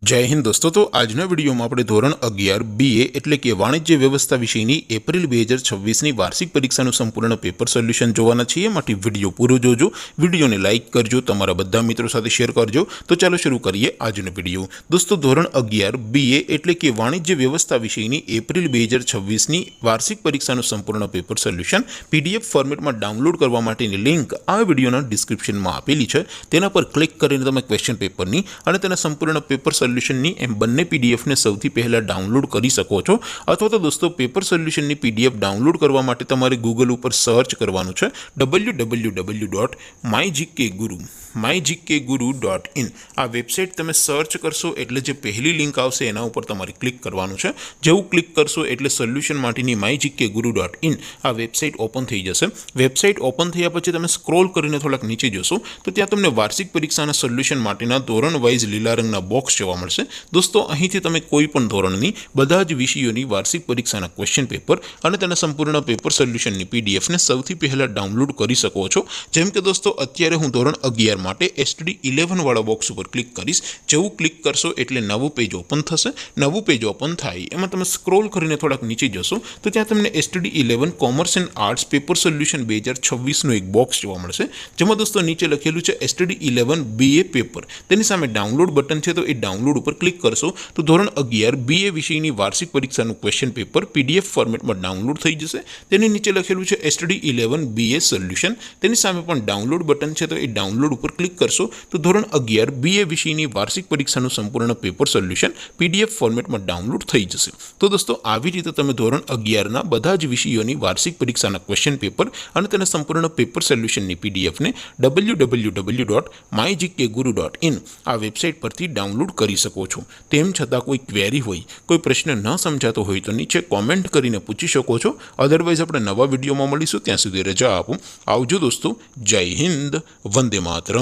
जय हिंद दोस्तों। तो आजना विडियो में આપણે ધોરણ 11 BA એટલે કે વાણિજ્ય વ્યવસ્થા વિષયની એપ્રિલ 2026ની વાર્ષિક પરીક્ષાનું સંપૂર્ણ પેપર સોલ્યુશન જોવાના છીએ। માટે વિડિયો પૂરો જોજો, વિડિયોને લાઈક કરજો, તમારા બધા મિત્રો સાથે શેર કરજો। તો ચાલો શરૂ કરીએ આજનો વિડિયો। દોસ્તો ધોરણ 11 BA એટલે કે વાણિજ્ય વ્યવસ્થા વિષયની એપ્રિલ 2026ની વાર્ષિક પરીક્ષાનું સંપૂર્ણ પેપર સોલ્યુશન PDF ફોર્મેટમાં ડાઉનલોડ કરવા માટેની લિંક આ વિડિયોના ડિસ્ક્રિપ્શનમાં આપેલી છે। તેના પર ક્લિક કરીને તમે ક્વેશ્ચન પેપરની અને તેના સંપૂર્ણ પેપર સોલ્યુશનની એમ બંને PDF ને સૌથી પહેલા ડાઉનલોડ કરી શકો છો। અથવા તો દોસ્તો પેપર સોલ્યુશનની PDF ડાઉનલોડ કરવા માટે તમારે ગૂગલ ઉપર સર્ચ કરવાનું છે www.mygkguru.in। આ વેબસાઇટ તમે સર્ચ કરશો એટલે જે પહેલી લિંક આવશે એના ઉપર તમારે ક્લિક કરવાનું છે। જેવું ક્લિક કરશો એટલે સોલ્યુશન માટેની mygkguru.in આ વેબસાઇટ ઓપન થઈ જશે। વેબસાઇટ ઓપન થયા પછી તમે સ્ક્રોલ કરીને થોડાક નીચે જશો તો ત્યાં તમને વાર્ષિક પરીક્ષાના સોલ્યુશન માટેના ધોરણ વાઇઝ લીલા રંગના બોક્સ જોવા મળશે। दोस्तों અહીંથી તમે કોઈ પણ ધોરણની બધા જ વિષયોની વાર્ષિક પરીક્ષાના ક્વેશ્ચન પેપર અને તેના સંપૂર્ણ પેપર સોલ્યુશનની PDF ને સૌથી પહેલા ડાઉનલોડ કરી શકો છો। જેમ કે દોસ્તો અત્યારે હું ધોરણ 11 માટે STD 11 વાળા બોક્સ ઉપર ક્લિક કરીશ। જેવું ક્લિક કરશો એટલે નવું પેજ ઓપન થશે। નવું પેજ ઓપન થાય એમાં તમે સ્ક્રોલ કરીને થોડાક નીચે જશો તો ત્યાં તમને STD 11 commerce and arts paper solution 2026 નો એક બોક્સ જોવા મળશે। જેમાં દોસ્તો નીચે લખેલું છે STD 11 BA પેપર। તેની સામે ડાઉનલોડ બટન છે તો એ ડાઉનલોડ ઉપર ક્લિક કરશો तो ધોરણ 11 BA વિષયની વાર્ષિક પરીક્ષાનું ક્વેશ્ચન પેપર PDF ફોર્મેટમાં ડાઉનલોડ થઈ જશે। તેની નીચે લખેલું છે STD 11 BA સોલ્યુશન। તેની સામે પણ ડાઉનલોડ બટન છે તો એ ડાઉનલોડ ઉપર ક્લિક કરશો તો ધોરણ 11 BA વિષયની વાર્ષિક પરીક્ષાનું સંપૂર્ણ પેપર સોલ્યુશન PDF ફોર્મેટમાં ડાઉનલોડ થઈ જશે। તો દોસ્તો આવી રીતે તમે ધોરણ 11 ના બધા જ વિષયોની વાર્ષિક પરીક્ષાના ક્વેશ્ચન પેપર અને તેના સંપૂર્ણ પેપર સોલ્યુશનની PDF ને www.mygkguru.in આ વેબસાઇટ પરથી ડાઉનલોડ કરી શકો છો। તેમ છતાં કોઈ ક્વેરી હોય, કોઈ પ્રશ્ન ન સમજાતો હોય તો નીચે કોમેન્ટ કરીને પૂછી શકો છો। અધરવાઇઝ આપણે નવા વિડીયોમાં મળીશું, ત્યાં સુધી રજા આપો। આવજો દોસ્તો, જય હિન્દ, વંદે માતરમ।